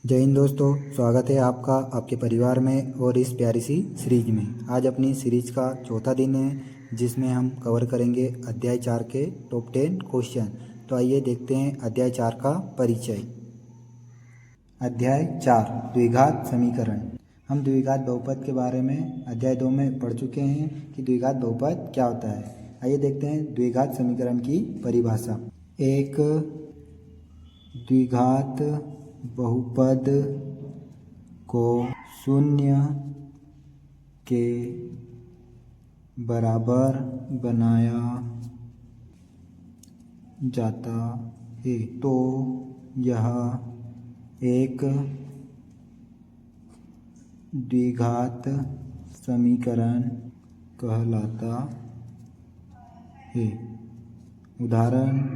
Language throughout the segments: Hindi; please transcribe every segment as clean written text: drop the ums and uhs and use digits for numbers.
जय हिंद दोस्तों, स्वागत है आपका आपके परिवार में और इस प्यारी सी सीरीज में। आज अपनी सीरीज का चौथा दिन है जिसमें हम कवर करेंगे अध्याय 4 के टॉप 10 क्वेश्चन। तो आइए देखते हैं अध्याय 4 का परिचय। अध्याय 4 द्विघात समीकरण। हम द्विघात बहुपद के बारे में अध्याय 2 में पढ़ चुके हैं कि द्विघात बहुपद क्या होता है। आइए देखते हैं द्विघात समीकरण की परिभाषा। एक द्विघात बहुपद को शून्य के बराबर बनाया जाता है तो यह एक द्विघात समीकरण कहलाता है। उदाहरण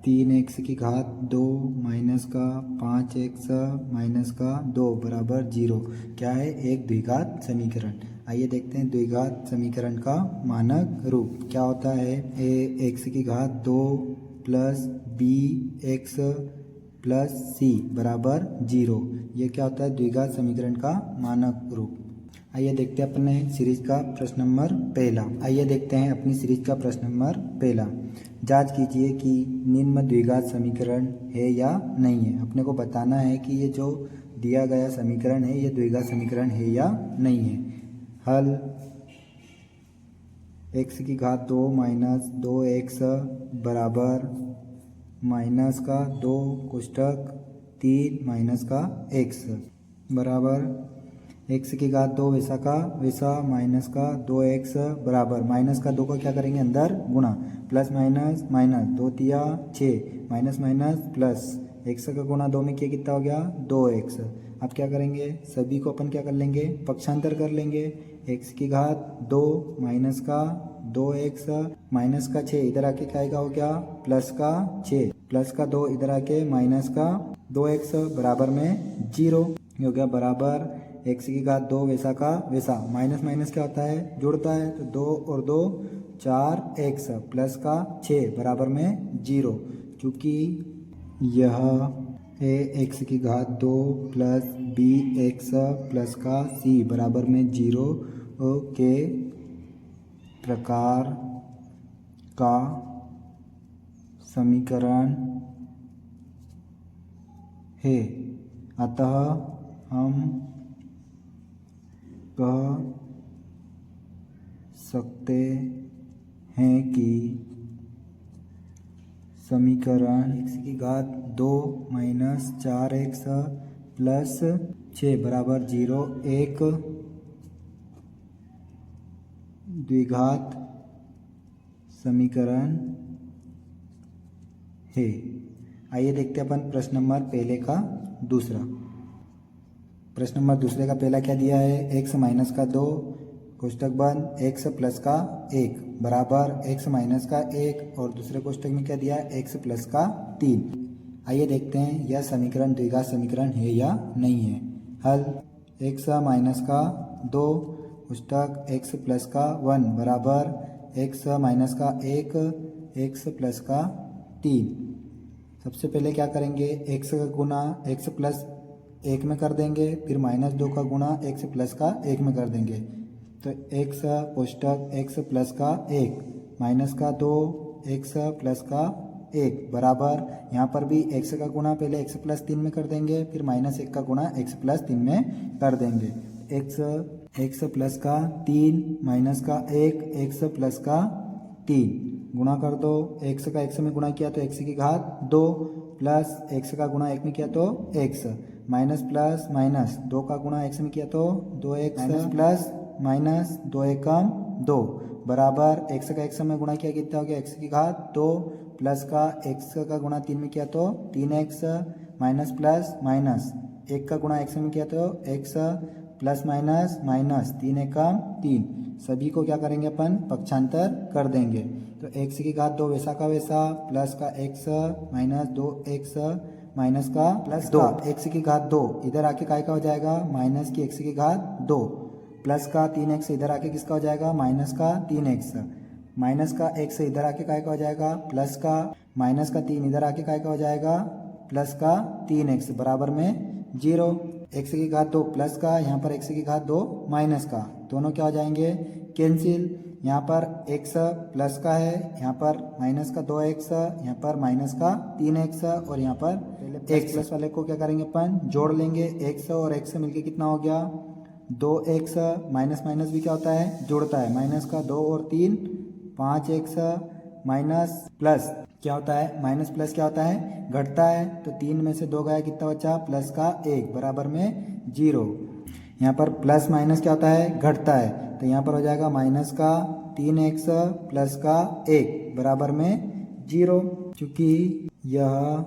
3x की घात 2 माइनस का 5x माइनस का 2 बराबर 0 क्या है? एक द्विघात समीकरण। आइए देखते हैं द्विघात समीकरण का मानक रूप क्या होता है। x की घात 2 प्लस bx प्लस c बराबर 0, ये क्या होता है? द्विघात समीकरण का मानक रूप। आइए देखते हैं अपने सीरीज का प्रश्न नंबर पहला। आइए देखते हैं अपनी सीरीज का प्रश्न नंबर पहला। जांच कीजिए कि निम्न द्विघात समीकरण है या नहीं है। अपने को बताना है कि ये जो दिया गया समीकरण है ये द्विघात समीकरण है या नहीं है। हल x की घात 2 माइनस 2x बराबर माइनस का 2 कोष्टक 3 माइनस का x बराबर x की घात 2 वैसा का वैसा माइनस का 2x बराबर माइनस का 2 का क्या करेंगे अंदर गुणा प्लस माइनस माइनस 2 तिया 6 माइनस माइनस प्लस x का गुणा 2 में किया कितना हो गया 2x। अब क्या करेंगे सभी को अपन क्या कर लेंगे पक्षांतर कर लेंगे। x की घात 2 माइनस का 2x माइनस का 6 इधर आके क्या आएगा हो गया प्लस का 6 प्लस का 2 इधर आके माइनस का 2x बराबर में 0 हो गया बराबर x की घात 2 वैसा का वैसा माइनस माइनस क्या होता है जुड़ता है तो 2 और 2 4x प्लस का 6 बराबर में 0। चूँकि यह x की घात 2 प्लस bx प्लस का c बराबर में 0 के प्रकार का समीकरण है, अतः हम कह सकते हैं कि समीकरण x की घात 2 माइनस 4x प्लस 6 बराबर 0 एक द्विघात समीकरण है। आइए देखते हैं अपन प्रश्न नंबर पहले का दूसरा। प्रश्न नंबर दूसरे का पहला क्या दिया है x माइनस का 2 कोष्टक बंद x प्लस का 1 बराबर x माइनस का 1 और दूसरे कोष्टक में क्या दिया है x प्लस का 3। आइए देखते हैं यह समीकरण द्विघात समीकरण है या नहीं है। हल x माइनस का 2 कोष्टक x प्लस का 1 बराबर x माइनस का 1 x प्लस का 3। सबसे पहले क्या करेंगे x का गुना x प्लस 1 में कर देंगे, फिर माइनस 2 का गुणा x प्लस का 1 में कर देंगे तो x कोष्टक x प्लस का 1 माइनस का 2 x प्लस का 1 बराबर यहाँ पर भी x का गुणा पहले x प्लस 3 में कर देंगे, फिर माइनस 1 का गुणा x प्लस 3 में कर देंगे। x प्लस का 3 माइनस का 1 x प्लस का 3 गुणा कर दो। x का x में गुणा किया तो x की घात 2 प्लस x का गुणा 1 में किया तो x माइनस प्लस माइनस 2 का गुणा x में किया तो 2x माइनस प्लस माइनस 2 एकम 2 बराबर x का x में गुणा किया कितना हो गया x की घात 2 प्लस का x का गुणा 3 में किया तो 3x माइनस प्लस माइनस 1 का गुणा x में किया तो x प्लस माइनस माइनस 3 एकम 3। सभी को क्या करेंगे अपन पक्षांतर कर देंगे तो x की घात 2 वैसा का वैसा प्लस का x माइनस 2x माइनस का प्लस 2 x की घात 2 इधर आके काय का हो जाएगा माइनस की x की घात 2 प्लस का 3x इधर आके किसका हो जाएगा माइनस का 3x माइनस का x इधर आके काय का हो जाएगा प्लस का माइनस का 3 इधर आके काय का हो जाएगा प्लस का 3x बराबर में जीरो। एक्स की घात 2 प्लस का, यहाँ पर एक्स की घात 2 माइनस का, दोनों क्या हो जाएंगे, कैंसिल। यहाँ पर x प्लस का है, यहाँ पर माइनस का 2x, यहाँ पर माइनस का 3x, और यहाँ पर पहले x प्लस वाले को क्या करेंगे अपन, जोड़ लेंगे। x और x मिलके कितना हो गया, 2x। माइनस माइनस भी क्या होता है, जुड़ता है। माइनस का 2 और 3 5x, माइनस प्लस क्या होता है, माइनस प्लस क्या होता है, घटता है। तो 3 में से 2 गया, कितना बचा, प्लस का 1 बराबर में 0। यहाँ पर प्लस माइनस क्या होता है, घटता है। तो यहाँ पर हो जाएगा माइनस का 3x प्लस का 1 बराबर में 0। चूँकि यह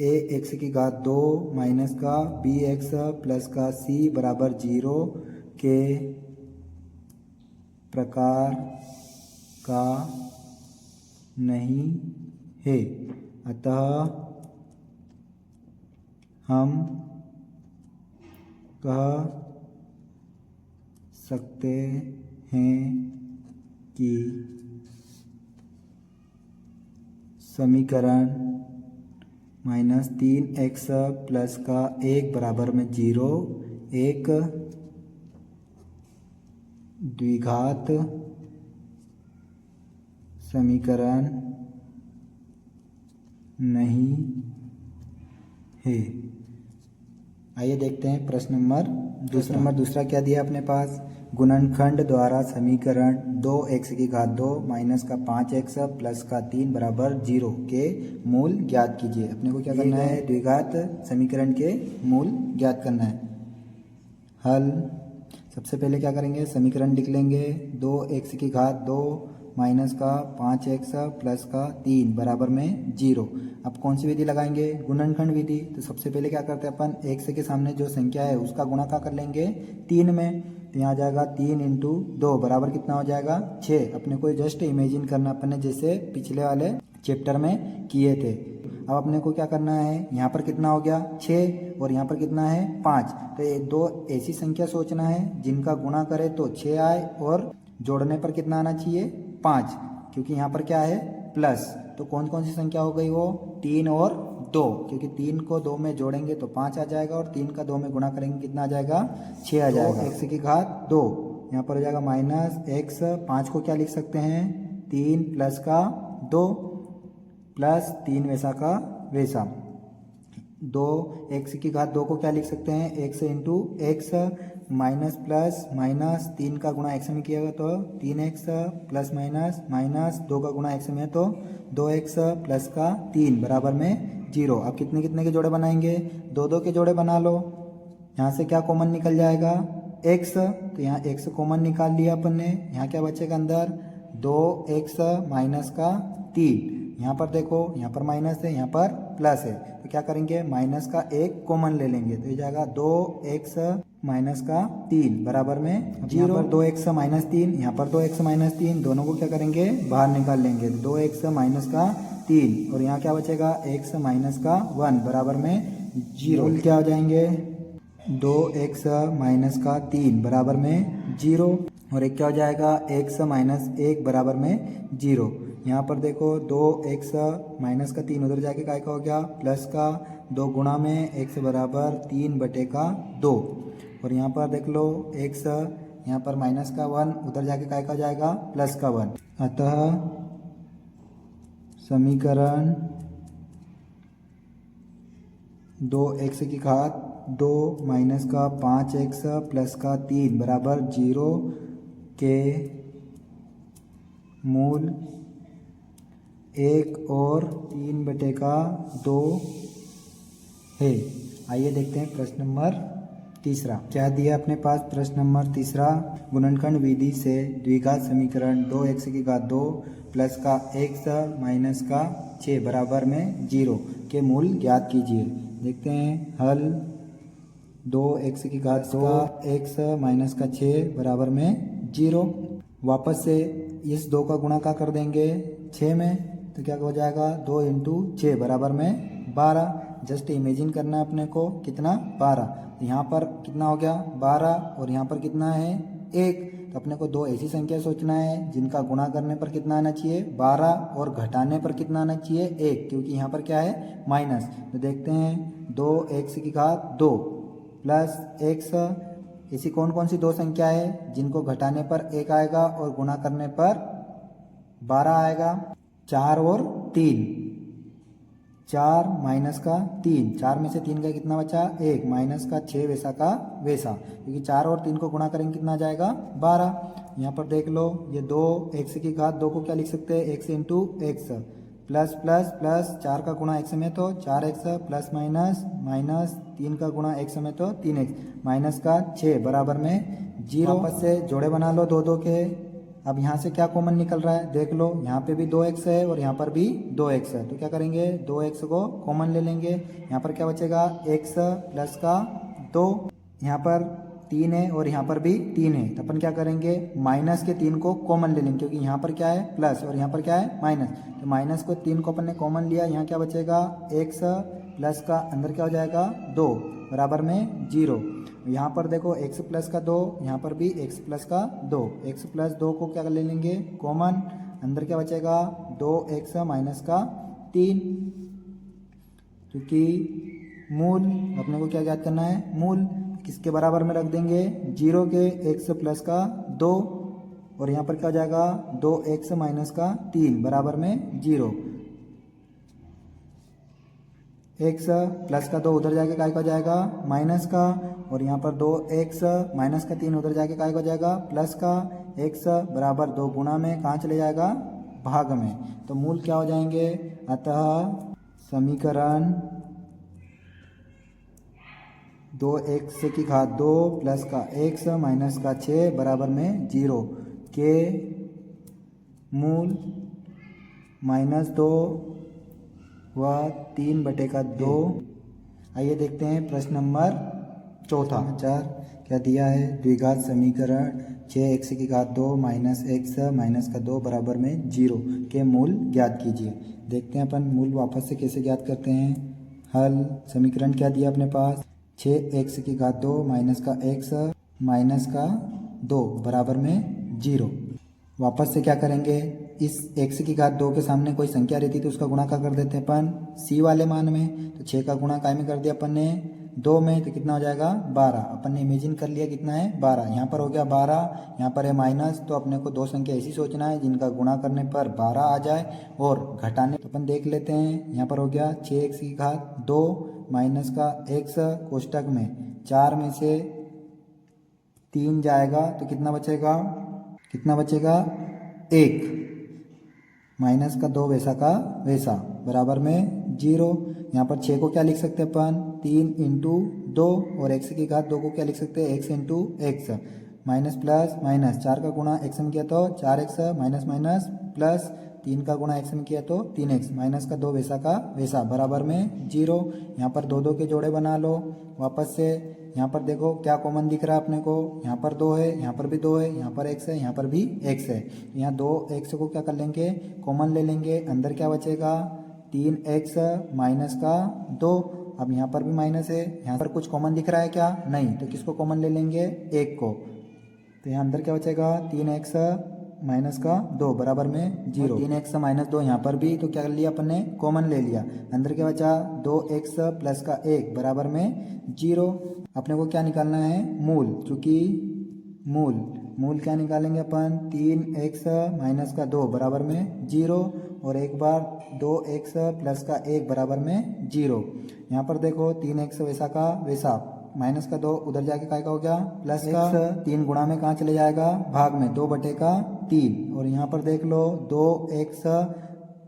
ax की घात 2 माइनस का bx प्लस का c बराबर 0 के प्रकार का नहीं है, अतः हम कह सकते हैं कि समीकरण -3x प्लस का 1 बराबर में 0 एक द्विघात समीकरण नहीं है। आइए देखते हैं प्रश्न नंबर दूसरा क्या दिया अपने पास, गुणनखंड द्वारा समीकरण 2x की घात 2 माइनस का 5x प्लस का 3 बराबर 0 के मूल ज्ञात कीजिए। अपने को क्या करना है, द्विघात समीकरण के मूल ज्ञात करना है। हल, सबसे पहले क्या करेंगे, समीकरण लिख लेंगे। 2x की घात 2 माइनस का 5x प्लस का 3 बराबर में 0। अब कौन सी विधि लगाएंगे, गुणनखंड विधि। तो सबसे पहले क्या करते हैं अपन, x के सामने जो संख्या है उसका गुणा क्या कर लेंगे, 3 में। तो यहाँ आ जाएगा 3 इंटू 2 बराबर कितना हो जाएगा, 6। अपने को जस्ट इमेजिन करना अपन ने, जैसे पिछले वाले चैप्टर में किए थे। अब अपने को क्या करना है, यहाँ पर कितना हो गया 6 और यहाँ पर कितना है 5। तो ये दो ऐसी संख्या सोचना है जिनका गुणा करे तो 6 आए और जोड़ने पर कितना आना चाहिए, 5, क्योंकि यहाँ पर क्या है प्लस। तो कौन कौन सी संख्या हो गई वो, 3 और 2, क्योंकि 3 को 2 में जोड़ेंगे तो 5 आ जाएगा और 3 का 2 में गुणा करेंगे कितना आ जाएगा, 6 आ जाएगा। x की घात 2, यहाँ पर हो जाएगा माइनस x। 5 को क्या लिख सकते हैं, 3 प्लस का 2 प्लस 3 वैसा का वैसा। 2 x की घात 2 को क्या लिख सकते हैं, x into x, minus plus minus 3 का गुणा x में किया तो 3x प्लस माइनस माइनस 2 का गुणा x में तो 2x प्लस का 3 बराबर में 0। अब कितने कितने के जोड़े बनाएंगे, 2 के जोड़े बना लो। यहाँ से क्या कॉमन निकल जाएगा, x। तो यहाँ x कॉमन निकाल लिया अपन ने। यहाँ क्या बचेगा अंदर, 2x माइनस का 3। यहाँ पर देखो, यहाँ पर माइनस है, यहाँ पर प्लस है, तो क्या करेंगे, माइनस का 1 कॉमन ले लेंगे। तो ये जाएगा 2x माइनस का 3 बराबर में 0। 2x माइनस 3, यहाँ पर 2x माइनस 3, दोनों को क्या करेंगे, बाहर निकाल लेंगे। 2x माइनस का 3 और यहाँ क्या बचेगा, x माइनस का 1 बराबर में 0। क्या हो जाएंगे, 2x माइनस का 3 बराबर में 0 और एक क्या हो जाएगा, x माइनस 1 बराबर में 0। यहाँ पर देखो 2x माइनस का 3 उधर जाके काय का हो गया, प्लस का 2 गुणा में x बराबर 3 बटे का 2। और यहाँ पर देख लो x, यहाँ पर माइनस का 1 उधर जाके काय का जाएगा, प्लस का 1। अतः समीकरण 2x की घात 2 माइनस का 5x प्लस का 3 बराबर 0 के मूल 1 और 3 बटे का 2 है। आइए देखते हैं प्रश्न नंबर तीसरा क्या दिया अपने पास। प्रश्न नंबर तीसरा, गुणनखंड विधि से द्विघात समीकरण 2x की घात 2 प्लस का x माइनस का 6 बराबर में 0 के मूल ज्ञात कीजिए। देखते हैं हल। 2x की घात 2 x माइनस का 6 बराबर में 0। वापस से इस 2 का गुणा क्या कर देंगे 6 में, तो क्या हो जाएगा 2 इंटू 6 बराबर में 12। जस्ट इमेजिन करना है अपने को, कितना 12। यहाँ पर कितना हो गया 12 और यहाँ पर कितना है 1। तो अपने को 2 ऐसी संख्या सोचना है जिनका गुणा करने पर कितना आना चाहिए 12 और घटाने पर कितना आना चाहिए 1, क्योंकि यहाँ पर क्या है माइनस। तो देखते हैं 2x की घात 2 प्लस एक्स, ऐसी कौन कौन सी दो संख्या है जिनको घटाने पर 1 आएगा और गुणा करने पर 12 आएगा? 4 और 3। 4 माइनस का 3, 4 में से 3 का कितना बचा? 1, माइनस का 6 वैसा का वैसा, क्योंकि 4 और 3 को गुणा करेंगे कितना आ जाएगा? 12। यहाँ पर देख लो, ये 2 एक्स की घात 2 को क्या लिख सकते हैं? X into x, plus plus plus 4 का गुणा एक्स में तो 4x, प्लस माइनस माइनस 3 का गुणा एक्स में तो 3x, माइनस का 6 बराबर में 0। वापस से जोड़े बना लो दो दो के। अब यहाँ से क्या कॉमन निकल रहा है? देख लो, यहाँ पे भी 2x है और यहाँ पर भी 2x है, तो क्या करेंगे? 2x को कॉमन ले लेंगे। यहाँ पर क्या बचेगा? x प्लस का 2, यहाँ पर 3 है और यहाँ पर भी 3 है, तो अपन क्या करेंगे? माइनस के 3 को कॉमन ले लेंगे, क्योंकि यहाँ पर क्या है? प्लस और यहाँ पर क्या है? माइनस, तो माइनस को 3 को अपन ने कॉमन लिया, यहाँ क्या बचेगा? x प्लस का अंदर क्या हो जाएगा? 2 बराबर में 0। यहाँ पर देखो x प्लस का 2, यहाँ पर भी x प्लस का 2, x प्लस 2 को क्या ले लेंगे? कॉमन, अंदर क्या बचेगा? 2x माइनस का 3, क्योंकि मूल अपने को क्या ज्ञात करना है? मूल। किसके बराबर में रख देंगे? 0 के x प्लस का 2, और यहाँ पर क्या हो जाएगा? 2x माइनस का 3 बराबर में 0। x प्लस का 2 उधर जाके काय का हो जाएगा? माइनस का, और यहाँ पर 2x माइनस का 3 उधर जाके काय का हो जाएगा? प्लस का। x बराबर 2 गुणा में कहाँ चले जाएगा? भाग में, तो मूल क्या हो जाएंगे? अतः समीकरण 2x की घात 2 प्लस का x माइनस का 6 बराबर में 0 के मूल -2 व 3/2। आइए देखते हैं प्रश्न नंबर चौथा। 4 क्या दिया है? द्विघात समीकरण 6x की घात 2 माइनस x माइनस का 2 बराबर में 0 के मूल ज्ञात कीजिए। देखते हैं अपन मूल वापस से कैसे ज्ञात करते हैं। हल, समीकरण क्या दिया अपने पास? 6x की घात 2 माइनस का x माइनस का 2 बराबर में 0। वापस से क्या करेंगे? इस x की घात 2 के सामने कोई संख्या रहती तो उसका गुणा क्या कर देते अपन? c वाले मान में, तो 6 का गुणा काय में कर दिया अपन ने? 2 में, तो कितना हो जाएगा? 12। अपन ने इमेजिन कर लिया कितना है? 12। यहाँ पर हो गया 12, यहाँ पर है माइनस, तो अपने को दो संख्या ऐसी सोचना है जिनका गुणा करने पर 12 आ जाए और घटाने, तो अपन देख लेते हैं। यहाँ पर हो गया 6x की घात 2 माइनस का x, कोष्टक में 4 में से 3 जाएगा तो कितना बचेगा? कितना बचेगा? 1, माइनस का 2 वैसा का वैसा बराबर में 0। यहाँ पर 6 को क्या लिख सकते हैं अपन? 3 इंटू 2, और x की घात 2 को क्या लिख सकते हैं? x into x, minus plus minus 4 का गुणा x में किया तो 4x माइनस माइनस प्लस 3 का गुणा x में किया तो 3x, माइनस का 2 वैसा का वैसा बराबर में 0। यहाँ पर 2 2 के जोड़े बना लो वापस से। यहाँ पर देखो क्या कॉमन दिख रहा है अपने को? यहाँ पर 2 है, यहाँ पर भी 2 है, यहाँ पर x है, यहाँ पर भी x है। यहाँ 2x को क्या कर लेंगे? कॉमन ले लेंगे। अंदर क्या बचेगा? 3x माइनस का 2। अब यहाँ पर भी माइनस है, यहाँ पर कुछ कॉमन दिख रहा है क्या? नहीं, तो किसको कॉमन ले लेंगे? 1 को। तो यहाँ अंदर क्या बचेगा? 3x माइनस का 2 बराबर में 0। 3x माइनस 2 यहाँ पर भी, तो क्या कर लिया अपन ने? कॉमन ले लिया। अंदर क्या बचा? 2x प्लस का 1 बराबर में 0। अपने को क्या निकालना है? मूल, चूँकि मूल क्या निकालेंगे अपन? 3x माइनस का 2 बराबर में 0, और एक बार 2x प्लस का 1 बराबर में 0। यहाँ पर देखो 3x वैसा का वैसा, माइनस का 2 उधर जाके काय का हो गया? प्लस का 3 गुणा में कहाँ चले जाएगा? भाग में, 2/3। और यहाँ पर देख लो 2x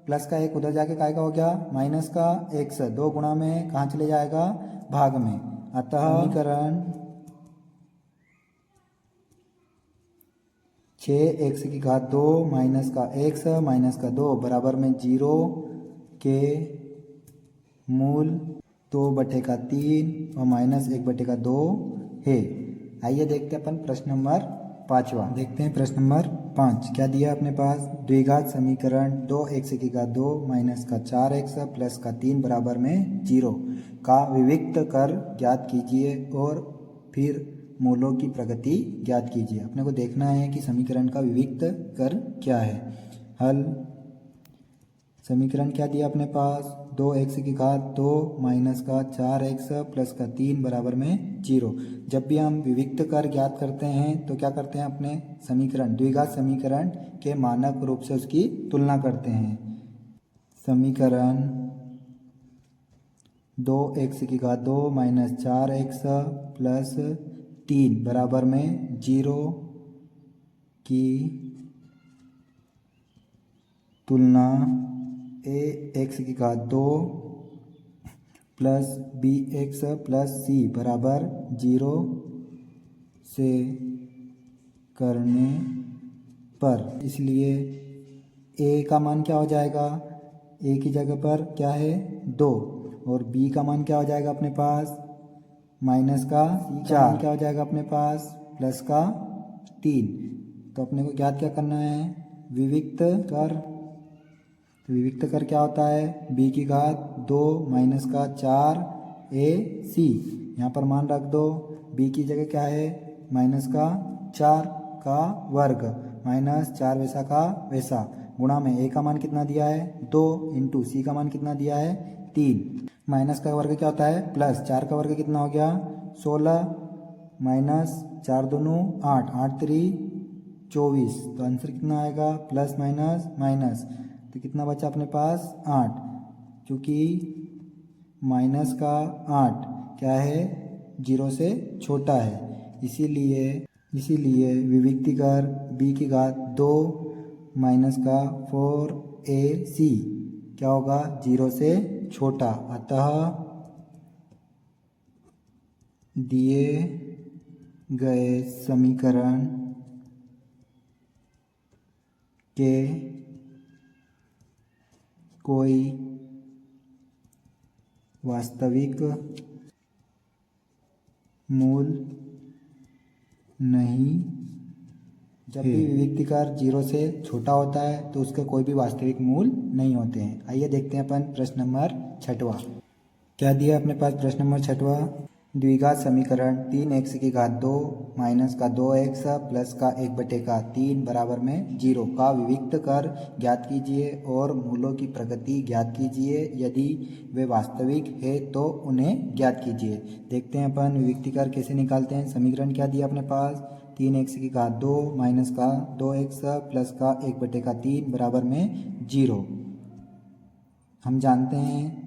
प्लस का 1 उधर जाके काय का हो गया? माइनस का x, 2 गुणा में कहाँ चले जाएगा? भाग में। अतः समीकरण 6x की घात 2 माइनस का x माइनस का 2 बराबर में 0 के मूल 2/3 और माइनस 1/2 है। आइए देखते हैं अपन प्रश्न नंबर 5वां। देखते हैं प्रश्न नंबर 5 क्या दिया अपने पास? द्विघात समीकरण 2x की घात 2 माइनस का 4x प्लस का 3 बराबर में 0 का विविक्त कर ज्ञात कीजिए और फिर मूलों की प्रगति ज्ञात कीजिए। अपने को देखना है कि समीकरण का विविक्त कर क्या है। हल, समीकरण क्या दिया अपने पास, 2x की घात 2 माइनस का 4x प्लस का 3 बराबर में 0। जब भी हम विविक्त कर ज्ञात करते हैं तो क्या करते हैं, अपने समीकरण द्विघात समीकरण के मानक रूप से उसकी तुलना करते हैं। समीकरण 2x की घात 2 माइनस 4x प्लस 3 बराबर में 0 की तुलना ax की घात 2 प्लस bx प्लस c बराबर 0 से करने पर, इसलिए a का मान क्या हो जाएगा, a की जगह पर क्या है 2, और b का मान क्या हो जाएगा अपने पास माइनस का 4, क्या हो जाएगा अपने पास प्लस का 3। तो अपने को ज्ञात क्या करना है, विविक्त कर। तो विविक्त कर क्या होता है, b की घात 2 माइनस का 4 ac, यहाँ पर मान रख दो, b की जगह क्या है माइनस का 4 का वर्ग माइनस 4 वैसा का वैसा, गुणा में a का मान कितना दिया है 2 इंटू c का मान कितना दिया है 3, माइनस का वर्ग क्या होता है प्लस, 4 का वर्ग कितना हो गया 16, माइनस 4 दूनू 8, 8 3 24, तो आंसर कितना आएगा प्लस माइनस माइनस, तो कितना बचा अपने पास 8, क्योंकि माइनस का 8 क्या है 0 से छोटा है, इसीलिए विविक्ति कर b की घात 2 माइनस का 4ac क्या होगा 0 से छोटा। अतः दिए गए समीकरण के कोई वास्तविक मूल नहीं। जब भी विविक्ति कर 0 से छोटा होता है तो उसके कोई भी वास्तविक मूल नहीं होते हैं। आइए देखते हैं अपन प्रश्न नंबर 6वां। क्या दिया अपने पास प्रश्न नंबर 6वां, द्विघात समीकरण 3x की घात 2 माइनस का 2x प्लस का 1/3 बराबर में 0 का विविक्त कर ज्ञात कीजिए और मूलों की प्रगति ज्ञात कीजिए। यदि वे वास्तविक है तो उन्हें ज्ञात कीजिए। देखते हैं अपन विविक्ति कर कैसे निकालते हैं। समीकरण क्या दिया अपने पास, 3x की घात 2 माइनस का 2x प्लस का 1/3 बराबर में 0। हम जानते हैं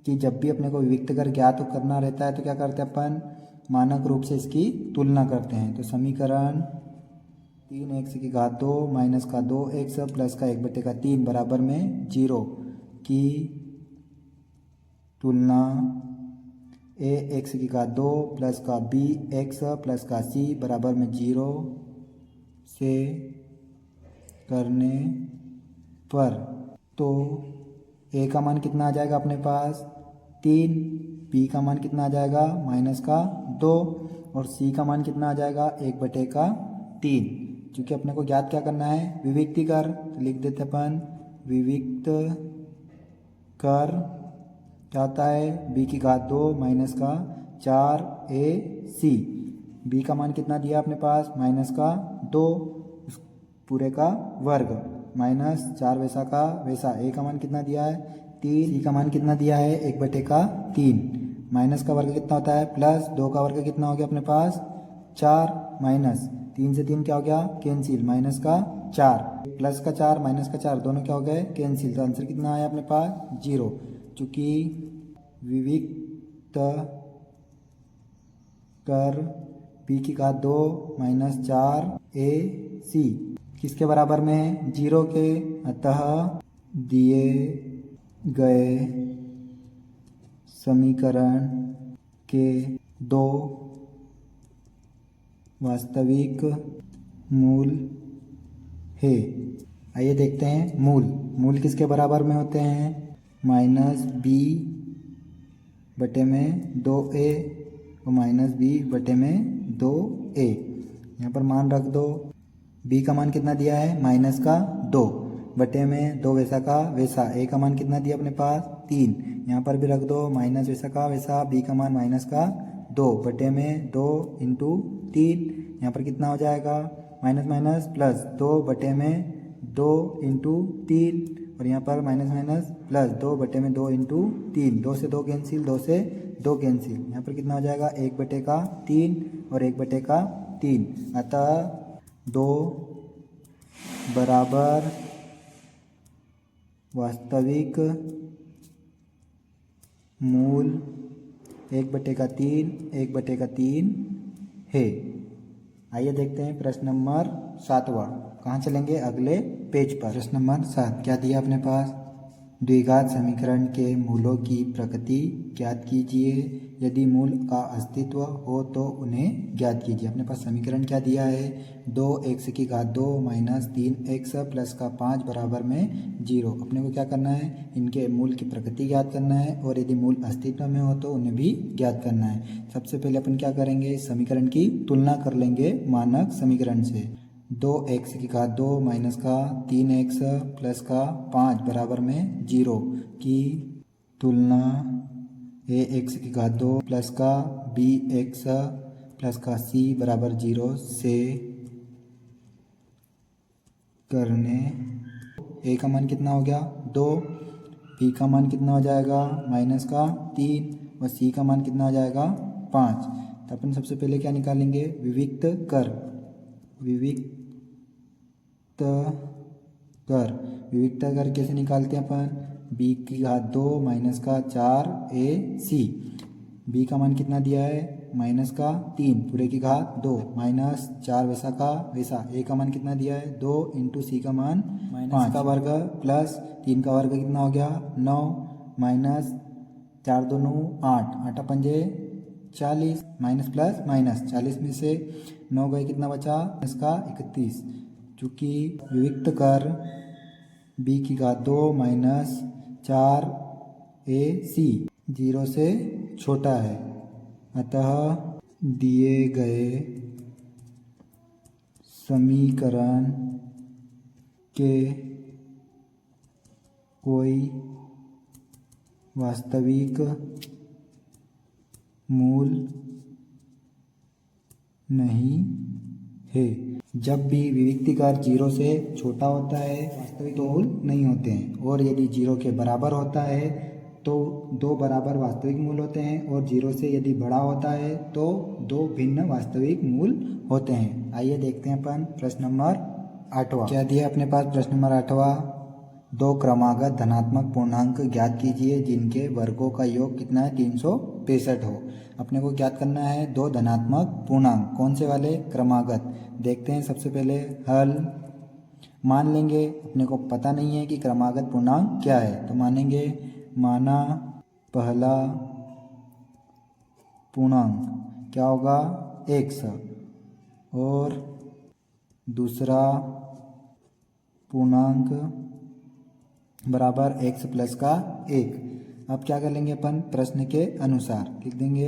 कि जब भी अपने को विविक्त कर ज्ञात करना रहता है तो क्या करते हैं अपन, मानक रूप से इसकी तुलना करते हैं। तो समीकरण 3x की घात 2 माइनस का 2x प्लस का 1/3 बराबर में 0 की तुलना ax की घात 2 प्लस का bx प्लस का c बराबर में 0 से करने पर, तो a का मान कितना आ जाएगा अपने पास 3, b का मान कितना आ जाएगा माइनस का 2 और c का मान कितना आ जाएगा 1/3। क्योंकि अपने को ज्ञात क्या करना है, विविक्ति कर, तो लिख देते अपन विविक्त कर क्या होता है, b की घात 2 माइनस का 4ac, b का मान कितना दिया अपने पास माइनस का 2 पूरे का वर्ग माइनस 4 वैसा का वैसा, a का मान कितना दिया है 3, c का मान कितना दिया है 1/3, माइनस का वर्ग कितना होता है प्लस, 2 का वर्ग कितना हो गया अपने पास 4, माइनस 3 से 3 क्या हो गया कैंसिल, माइनस का 4 प्लस का 4 माइनस का 4 दोनों क्या हो गए कैंसिल, तो आंसर कितना आया अपने पास 0। चूँकि विविक्त कर b की घात 2 माइनस 4ac किसके बराबर में है 0 के, अतः दिए गए समीकरण के दो वास्तविक मूल है। आइए देखते हैं मूल किसके बराबर में होते हैं, माइनस b बटे में 2a और माइनस b बटे में 2a। यहाँ पर मान रख दो, b का मान कितना दिया है माइनस का 2 बटे में 2 वैसा का वैसा, a का मान कितना दिया अपने पास 3, यहाँ पर भी रख दो माइनस वैसा का वैसा, b का मान माइनस का 2 बटे में 2 इंटू 3, यहाँ पर कितना हो जाएगा माइनस माइनस प्लस 2 बटे में 2 इंटू 3 और यहाँ पर माइनस माइनस प्लस 2/2 इंटू 3, 2 से 2 कैंसिल, 2 से 2 कैंसिल, यहाँ पर कितना हो जाएगा 1/3 और 1/3, अतः 2 बराबर वास्तविक मूल 1/3 1/3 है। आइए देखते हैं प्रश्न नंबर 7वां। कहाँ चलेंगे? अगले पेज पर। प्रश्न नंबर 7 क्या दिया अपने पास? द्विघात समीकरण के मूलों की प्रकृति ज्ञात कीजिए। यदि मूल का अस्तित्व हो तो उन्हें ज्ञात कीजिए। अपने पास समीकरण क्या दिया है? 2x⁻2 - 3x प्लस का 5 बराबर में 0। अपने को क्या करना है? इनके मूल की प्रकृति ज्ञात करना है और यदि मूल अस्तित्व में हो तो उन्हें भी ज्ञात करना है। सबसे पहले अपन क्या करेंगे? समीकरण की तुलना कर लेंगे मानक समीकरण से। 2x⁻2 - 3x प्लस का 5 बराबर में 0 की तुलना ax⁻2 प्लस का bx प्लस का c बराबर 0 से करने a का मान कितना हो गया? 2, b का मान कितना हो जाएगा? -3 और c का मान कितना हो जाएगा? 5। तो अपन सबसे पहले क्या निकालेंगे? विविक्त कर। विविक्त कर कैसे निकालते हैं अपन? b⁻2 - का 4ac, b का मान कितना दिया है? -3 पूरे की घात 2 -4 वैसा का वैसा, a का मान कितना दिया है? 2 इंटू c का मान 5 का वर्ग प्लस 3 का वर्ग कितना हो गया? 9 माइनस 4 2 8, 8 पंजे 40, माइनस प्लस माइनस 40 में से 9 गए कितना बचा? इसका 31। चूँकि विविक्त कर b⁻2 - 4ac 0 से छोटा है, अतः दिए गए समीकरण के कोई वास्तविक मूल नहीं है। जब भी विविक्तिकार 0 से छोटा होता है वास्तविक मूल नहीं होते हैं, और यदि 0 के बराबर होता है तो 2 बराबर वास्तविक मूल होते हैं, और 0 से यदि बड़ा होता है तो 2 भिन्न वास्तविक मूल होते हैं। आइए देखते हैं अपन प्रश्न नंबर 8वां। क्या दिया अपने पास? प्रश्न नंबर 8वां, 2 क्रमागत धनात्मक पूर्णांक ज्ञात कीजिए जिनके वर्गों का योग कितना है? 365 हो। अपने को ज्ञात करना है 2 धनात्मक पूर्णांक। कौन से वाले? क्रमागत। देखते हैं सबसे पहले हल। मान लेंगे अपने को पता नहीं है कि क्रमागत पूर्णांक क्या है, तो मानेंगे माना पहला पूर्णांक क्या होगा? x, और दूसरा पूर्णांक बराबर x प्लस का 1। अब क्या कर लेंगे अपन? प्रश्न के अनुसार लिख देंगे।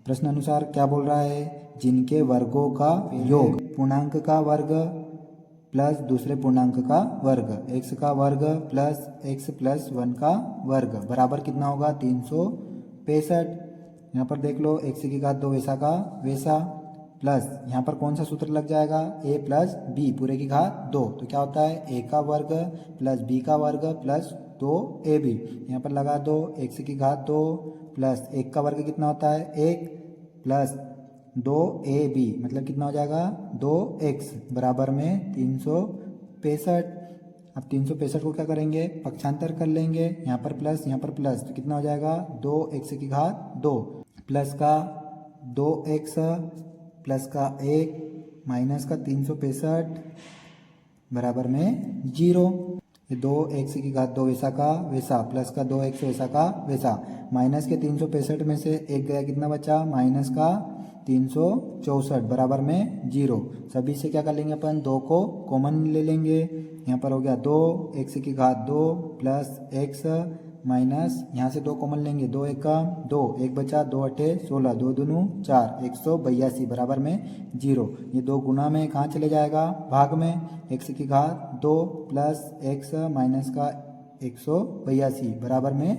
प्रश्न अनुसार क्या बोल रहा है? जिनके वर्गों का योग, पूर्णांक का वर्ग प्लस दूसरे पूर्णांक का वर्ग, x का वर्ग प्लस x प्लस 1 का वर्ग बराबर कितना होगा? 365। यहाँ पर देख लो x⁻2 वैसा का वैसा, प्लस यहाँ पर कौन सा सूत्र लग जाएगा? a प्लस b पूरे की घात 2। तो क्या होता है? a का वर्ग प्लस b का वर्ग प्लस 2ab। यहाँ पर लगा दो x⁻2 प्लस 1 का वर्ग कितना होता है? 1 प्लस 2ab मतलब कितना हो जाएगा? 2x बराबर में 365। अब 365 को क्या करेंगे? पक्षांतर कर लेंगे। यहाँ पर प्लस तो कितना हो जाएगा? 2x⁻2 प्लस का 2x प्लस का 1 माइनस का 365 बराबर में 0। ये 2x⁻2 वैसा का वैसा प्लस का 2x वैसा का वैसा, माइनस के 365 में से 1 गया कितना बचा? माइनस का 364 बराबर में 0। सभी से क्या कर लेंगे अपन? 2 को कॉमन ले लेंगे। यहाँ पर हो गया 2x⁻2 प्लस x माइनस यहाँ से 2 कॉमन लेंगे, 2 1 का 2, 1 बचा, 2 8 16, 2 दूनी 4, 182 बराबर में 0। ये 2 गुना में कहाँ चले जाएगा? भाग में। x⁻2 प्लस x माइनस का 182 बराबर में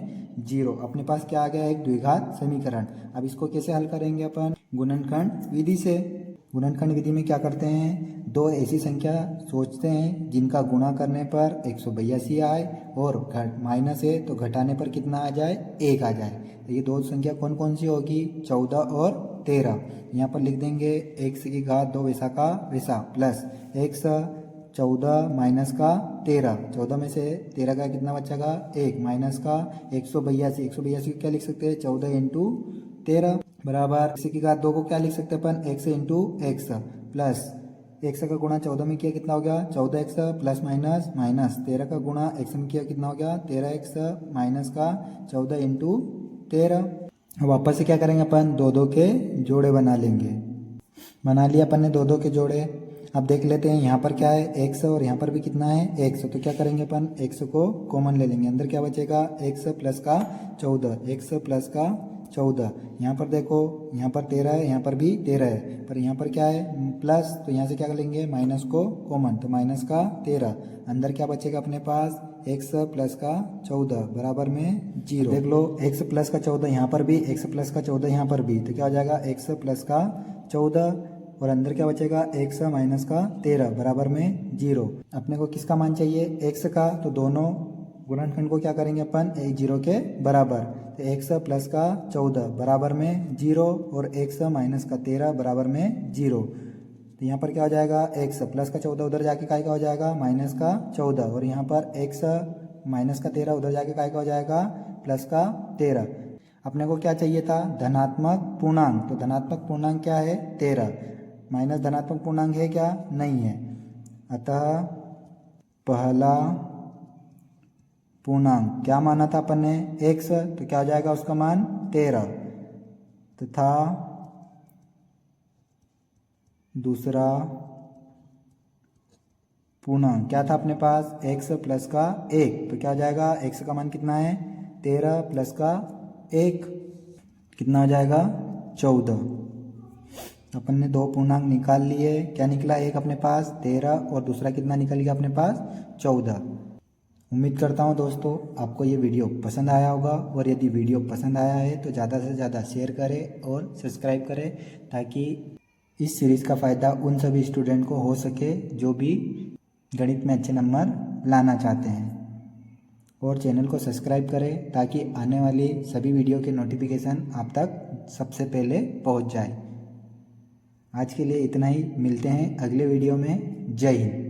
0। अपने पास क्या आ गया? एक द्विघात समीकरण। अब इसको कैसे हल करेंगे अपन? गुणनखंड विधि से। गुणनखंड विधि में क्या करते हैं? दो ऐसी संख्या सोचते हैं जिनका गुणा करने पर 182 आए और माइनस है तो घटाने पर कितना आ जाए, 1 आ जाए। तो ये दो संख्या कौन कौन सी होगी, 14 और 13। यहाँ पर लिख देंगे x की घात 2 वैसा का वैसा प्लस x 14 माइनस का 13, 14 में से 13 का कितना बचेगा 1 माइनस का 182, 182 क्या लिख सकते हैं 14 इंटू 13 बराबर x की घात 2 को क्या लिख सकते हैं अपन x into x plus x का गुणा 14 में किया कितना हो गया 14x प्लस माइनस माइनस 13 का गुणा x में किया कितना हो गया 13x माइनस का 14 इंटू 13। वापस से क्या करेंगे अपन दो दो के जोड़े बना लेंगे। बना लिया अपन ने दो दो के जोड़े। अब देख लेते हैं यहाँ पर क्या है x और यहाँ पर भी कितना है x, तो क्या करेंगे अपन x को कॉमन ले लेंगे। अंदर क्या बचेगा x प्लस का 14, x प्लस का 14। यहाँ पर देखो यहाँ पर 13 है, यहाँ पर भी 13 है, पर यहाँ पर क्या है प्लस, तो यहाँ से क्या कर लेंगे माइनस को कॉमन, तो माइनस का 13। अंदर क्या बचेगा अपने पास x प्लस का 14 बराबर में 0। देख लो x प्लस का 14 यहाँ पर भी, x प्लस का 14 यहाँ पर भी, तो क्या हो जाएगा x प्लस का 14 और अंदर क्या बचेगा x माइनस का 13 बराबर में 0। अपने को किसका मान चाहिए x का, तो दोनों गुणनखंड को क्या करेंगे अपन 0 के बराबर, तो x प्लस का 14 बराबर में 0 और x माइनस का 13 बराबर में 0। तो यहाँ पर क्या हो जाएगा x प्लस का 14 उधर जाके काय का हो जाएगा माइनस का 14 और यहाँ पर x माइनस का 13 उधर जाके काय का हो जाएगा प्लस का 13। अपने को क्या चाहिए था धनात्मक पूर्णांक, तो धनात्मक पूर्णांक क्या है 13, माइनस धनात्मक पूर्णांक है क्या नहीं है, अतः पहला पूर्णांक क्या माना था अपन ने x, तो क्या हो जाएगा उसका मान 13 तथा दूसरा पूर्णांक क्या था अपने पास x प्लस का 1, तो क्या हो जाएगा x का मान कितना है 13 प्लस का 1 कितना हो जाएगा 14। अपन ने दो पूर्णांक निकाल लिए, क्या निकला एक अपने पास 13 और दूसरा कितना निकल गया अपने पास 14। उम्मीद करता हूँ दोस्तों आपको ये वीडियो पसंद आया होगा, और यदि वीडियो पसंद आया है तो ज़्यादा से ज़्यादा शेयर करें और सब्सक्राइब करें ताकि इस सीरीज़ का फ़ायदा उन सभी स्टूडेंट को हो सके जो भी गणित में अच्छे नंबर लाना चाहते हैं। और चैनल को सब्सक्राइब करें ताकि आने वाली सभी वीडियो के नोटिफिकेशन आप तक सबसे पहले पहुंच जाए। आज के लिए इतना ही, मिलते हैं अगले वीडियो में। जय हिंद।